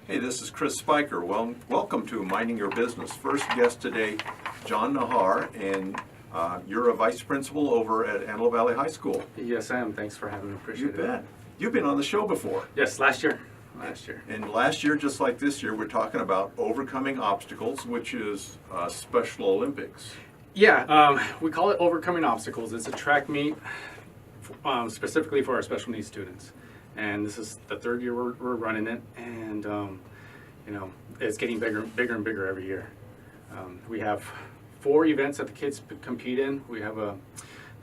Hey, this is Chris Spiker. Well, welcome to Minding Your Business. First guest today, John Nahar, and you're a vice principal over at Antelope Valley High School. Yes, I am. Thanks for having me. Appreciate it. You bet. You've been on the show before. Yes, last year. And last year, just like this year, we're talking about overcoming obstacles, which is Special Olympics. Yeah, we call it Overcoming Obstacles. It's a track meet specifically for our special needs students. And this is the third year we're running it, and it's getting bigger and bigger every year. We have 4 events that the kids compete in. We have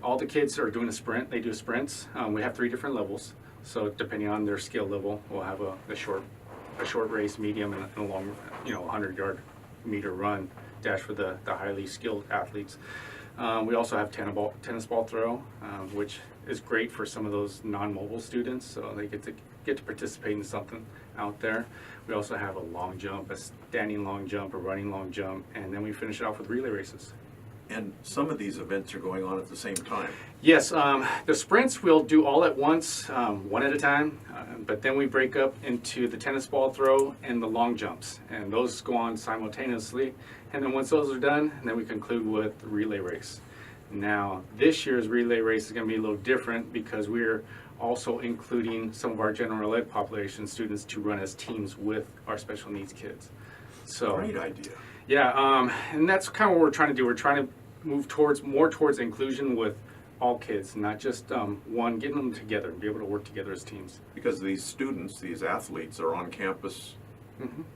all the kids are doing a sprint. They do sprints. We have 3 different levels. So depending on their skill level, we'll have a short race, medium, and a long, 100-yard meter run dash for the highly skilled athletes. We also have tennis ball throw, which is great for some of those non-mobile students, so they get to participate in something out there. We also have a long jump, a standing long jump, a running long jump, and then we finish it off with relay races. And some of these events are going on at the same time. Yes, the sprints we'll do all at once, one at a time, but then we break up into the tennis ball throw and the long jumps, and those go on simultaneously. And then once those are done, then we conclude with the relay race. Now, this year's relay race is going to be a little different because we're also including some of our general ed population students to run as teams with our special needs kids. So, Great idea. Yeah, and that's kind of what we're trying to do. We're trying to move more towards inclusion with all kids, not just getting them together and be able to work together as teams. Because these students, these athletes, are on campus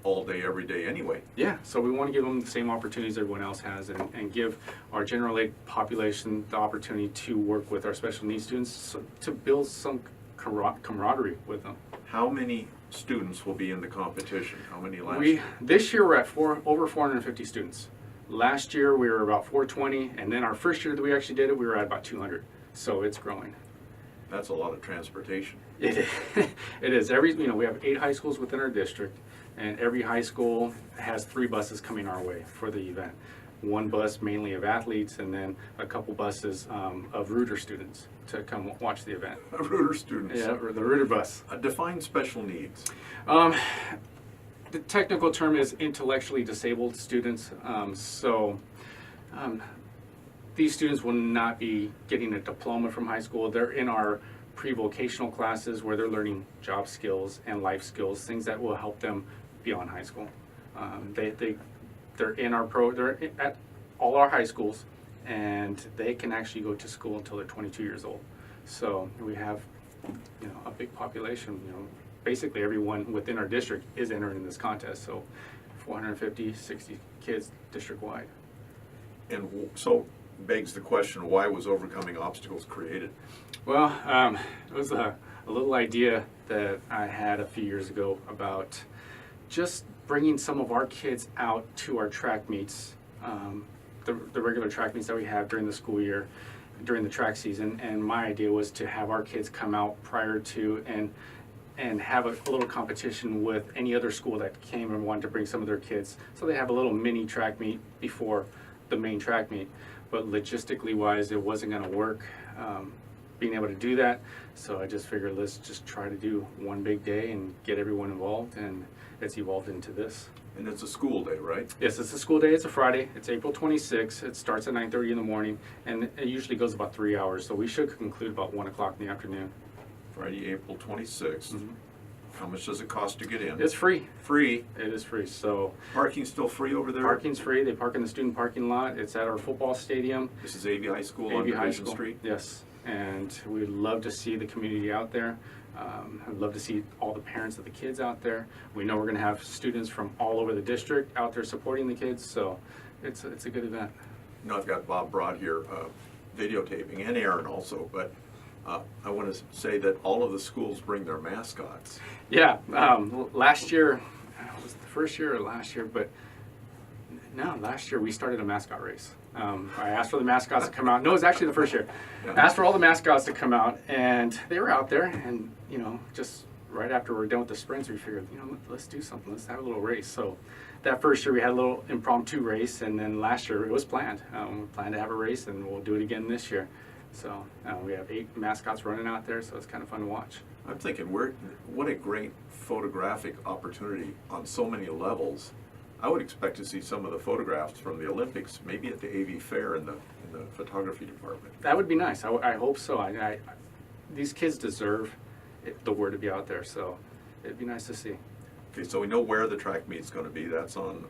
all day, every day anyway. Yeah, so we want to give them the same opportunities everyone else has, and give our general ed population the opportunity to work with our special needs students to build some camaraderie with them. How many students will be in the competition? How many last year? This year we're at over 450 students. Last year we were about 420, and then our first year that we actually did it, we were at about 200. So it's growing. That's a lot of transportation. It is. We have 8 high schools within our district, and every high school has 3 buses coming our way for the event. 1 bus mainly of athletes, and then a couple buses of Rooter students to come watch the event. Rooter students. Yeah, the Rooter bus. Define special needs. The technical term is intellectually disabled students. These students will not be getting a diploma from high school. They're in our pre-vocational classes where they're learning job skills and life skills, things that will help them beyond high school. They're at all our high schools, and they can actually go to school until they're 22 years old. So we have, a big population. Basically everyone within our district is entering this contest. So 450, 60 kids district-wide. And so begs the question, why was Overcoming Obstacles created? Well, it was a little idea that I had a few years ago about just bringing some of our kids out to our track meets, the regular track meets that we have during the school year, during the track season. And my idea was to have our kids come out prior to and have a little competition with any other school that came and wanted to bring some of their kids. So they have a little mini track meet before the main track meet. But logistically wise, it wasn't going to work being able to do that. So I just figured, let's just try to do one big day and get everyone involved, and it's evolved into this. And it's a school day, right? Yes, it's a school day. It's a Friday. It's April 26th. It starts at 9:30 in the morning, and it usually goes about 3 hours. So we should conclude about 1 o'clock in the afternoon. Friday, April 26th. How much does it cost to get in? It's free. Free. It is free. So Parking's still free over there? parking's free. They park in the student parking lot. It's at our football stadium. This is AV High School on AV High Division School. Street? Yes, and we'd love to see the community out there. I'd love to see all the parents of the kids out there. We know we're going to have students from all over the district out there supporting the kids, so it's a good event. I've got Bob Broad here videotaping, and Aaron also, but I want to say that all of the schools bring their mascots. Yeah, last year, was it the first year or last year? But no, last year we started a mascot race. I asked for the mascots to come out. No, it was actually the first year. Yeah. I asked for all the mascots to come out, and they were out there. And just right after we were done with the sprints, we figured, let's do something. Let's have a little race. So that first year we had a little impromptu race, and then last year it was planned. We planned to have a race, and we'll do it again this year. So we have 8 mascots running out there, so it's kind of fun to watch. I'm thinking, what a great photographic opportunity on so many levels. I would expect to see some of the photographs from the Olympics, maybe at the AV Fair in the photography department. That would be nice. I hope so. These kids deserve the word to be out there, so it'd be nice to see. Okay, so we know where the track meet's going to be. That's on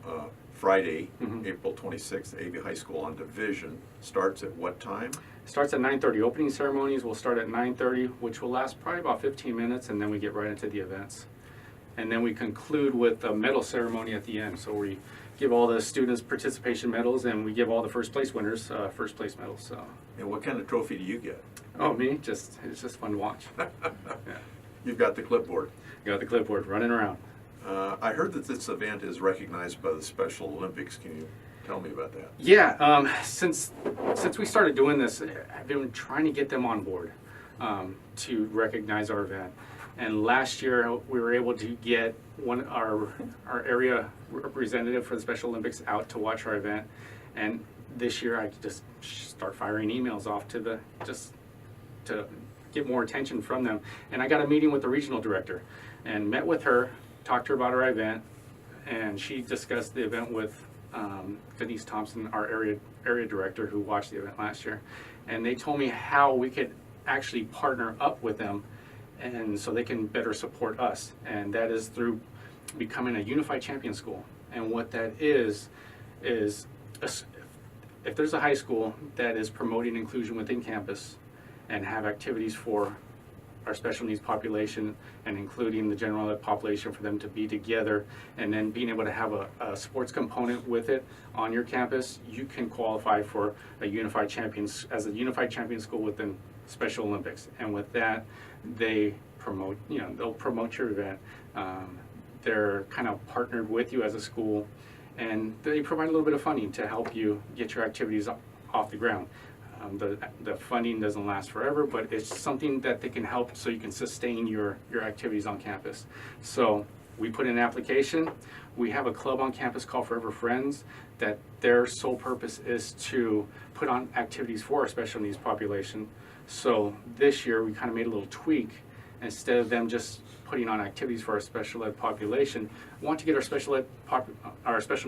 Friday, Mhm. April 26th, AV High School on Division. Starts at what time? Starts at 9:30. Opening ceremonies will start at 9:30, which will last probably about 15 minutes, and then we get right into the events. And then we conclude with a medal ceremony at the end. So we give all the students participation medals, and we give all the first place winners first place medals. So, And what kind of trophy do you get? oh, me, it's just fun to watch. Yeah. You've got the clipboard. Got the clipboard running around. I heard that this event is recognized by the Special Olympics. Can you tell me about that? Yeah, since we started doing this, I've been trying to get them on board to recognize our event. And last year, we were able to get our area representative for the Special Olympics out to watch our event. And this year, I just start firing emails off to get more attention from them. And I got a meeting with the regional director and met with her, talked to her about our event, and she discussed the event with Denise Thompson, our area director who watched the event last year. And they told me how we could actually partner up with them and so they can better support us. And that is through becoming a unified champion school. And what that is if there's a high school that is promoting inclusion within campus and have activities for our special needs population and including the general ed population for them to be together, and then being able to have a sports component with it on your campus, you can qualify for a unified champions as a unified champion school within Special Olympics. And with that, they promote, they'll promote your event. They're kind of partnered with you as a school, and they provide a little bit of funding to help you get your activities off the ground. The funding doesn't last forever, but it's something that they can help so you can sustain your activities on campus. So we put in an application. We have a club on campus called Forever Friends that their sole purpose is to put on activities for our special needs population. So this year we kind of made a little tweak. Instead of them just putting on activities for our special ed population, we want to get our special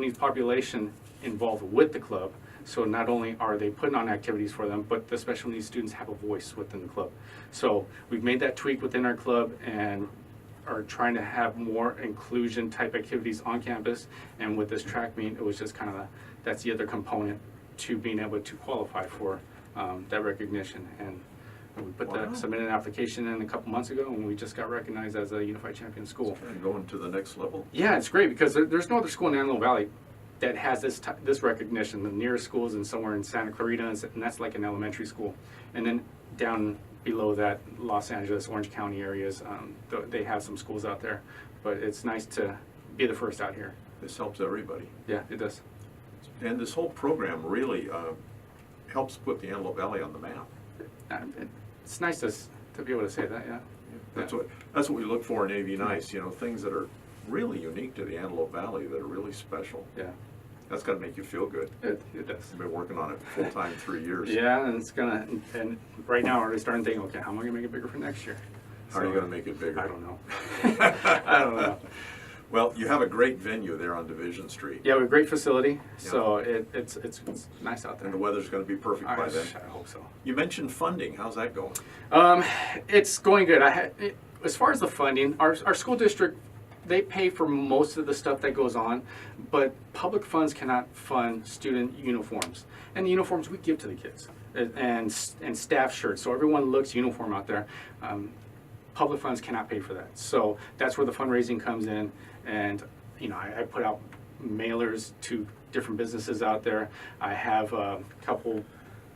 needs population involved with the club. So not only are they putting on activities for them, but the special needs students have a voice within the club. So we've made that tweak within our club and are trying to have more inclusion type activities on campus. And with this track meet, it was just kind of that's the other component to being able to qualify for that recognition. And we submitted an application in a couple months ago, and we just got recognized as a unified champion school. And going to the next level? Yeah, it's great because there's no other school in Antelope Valley that has this recognition. The nearest school is somewhere in Santa Clarita, and that's like an elementary school. And then down below that, Los Angeles, Orange County areas, they have some schools out there. But it's nice to be the first out here. This helps everybody. Yeah, it does. And this whole program really helps put the Antelope Valley on the map. It's nice to be able to say that, yeah. That's what we look for in AV Nice, things that are really unique to the Antelope Valley, that are really special. Yeah. That's got to make you feel good. It does. I've been working on it full-time 3 years. Yeah, and right now we're already starting thinking, okay, how am I going to make it bigger for next year? How are you going to make it bigger? I don't know. I don't know. Well, you have a great venue there on Division Street. Yeah, we have a great facility, so it's nice out there. And the weather's going to be perfect by then. I hope so. You mentioned funding. How's that going? It's going good. As far as the funding, our school district, they pay for most of the stuff that goes on, but public funds cannot fund student uniforms. And the uniforms we give to the kids, and staff shirts, so everyone looks uniform out there. Public funds cannot pay for that. So that's where the fundraising comes in. And I put out mailers to different businesses out there. I have a couple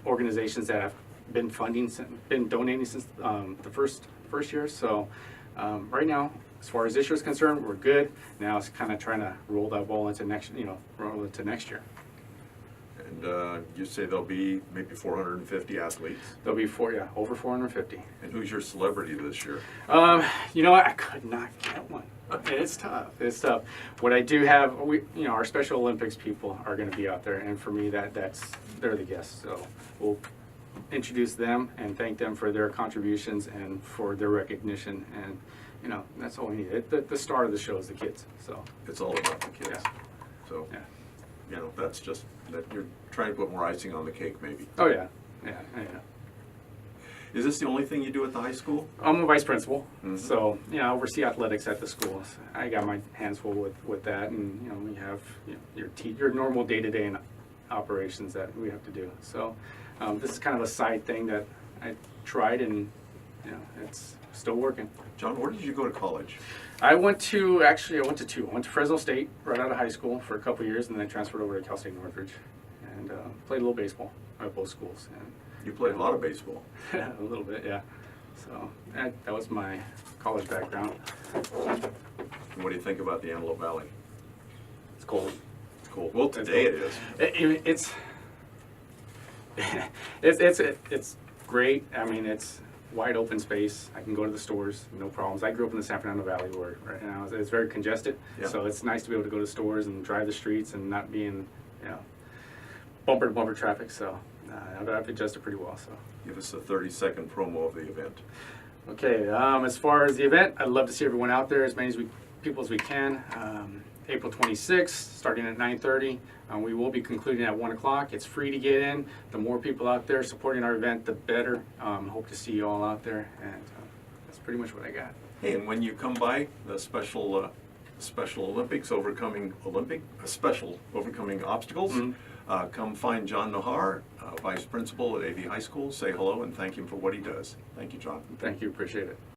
organizations that have been donating since the first year. So right now, as far as this year is concerned, we're good. Now it's kind of trying to roll that ball into next year. And you say there'll be maybe 450 athletes. There'll be over 450. And who's your celebrity this year? I could not get one. It's tough. It's tough. What I do have, our Special Olympics people are going to be out there, and for me, they're the guests. So we'll introduce them and thank them for their contributions and for their recognition. And, you know, that's all we need. The star of the show is the kids, so. It's all about the kids. Yeah. So, Yeah. you know, that's just, that you're trying to put more icing on the cake, maybe. Oh, yeah, yeah. Is this the only thing you do at the high school? I'm a vice principal, Mhm. so, you know, I oversee athletics at the school. So I got my hands full with that, and, you know, we have, you know, your normal day-to-day operations that we have to do. So this is kind of a side thing that I tried, and, you know, it's still working. John, where did you go to college? I went to two. I went to Fresno State right out of high school for a couple years, and then I transferred over to Cal State Northridge and played a little baseball at both schools. You played a lot of baseball. And a little bit, yeah. So that was my college background. And what do you think about the Antelope Valley? It's cold. It's cool. Well, today it is. It's great. I mean, it's wide open space. I can go to the stores, no problems. I grew up in the San Fernando Valley where right now it's very congested. Yeah. So it's nice to be able to go to stores and drive the streets and not be in, you know, bumper to bumper traffic. So I've adjusted pretty well. So. Give us a 30-second promo of the event. Okay, as far as the event, I'd love to see everyone out there, as many people as we can. April 26th, starting at 9:30. We will be concluding at 1 o'clock. It's free to get in. The more people out there supporting our event, the better. Hope to see you all out there, and that's pretty much what I got. Hey, and when you come by the Special Olympics overcoming obstacles, Mhm. come find John Nahar, Vice Principal at AV High School. Say hello and thank him for what he does. Thank you, John. Thank you, appreciate it.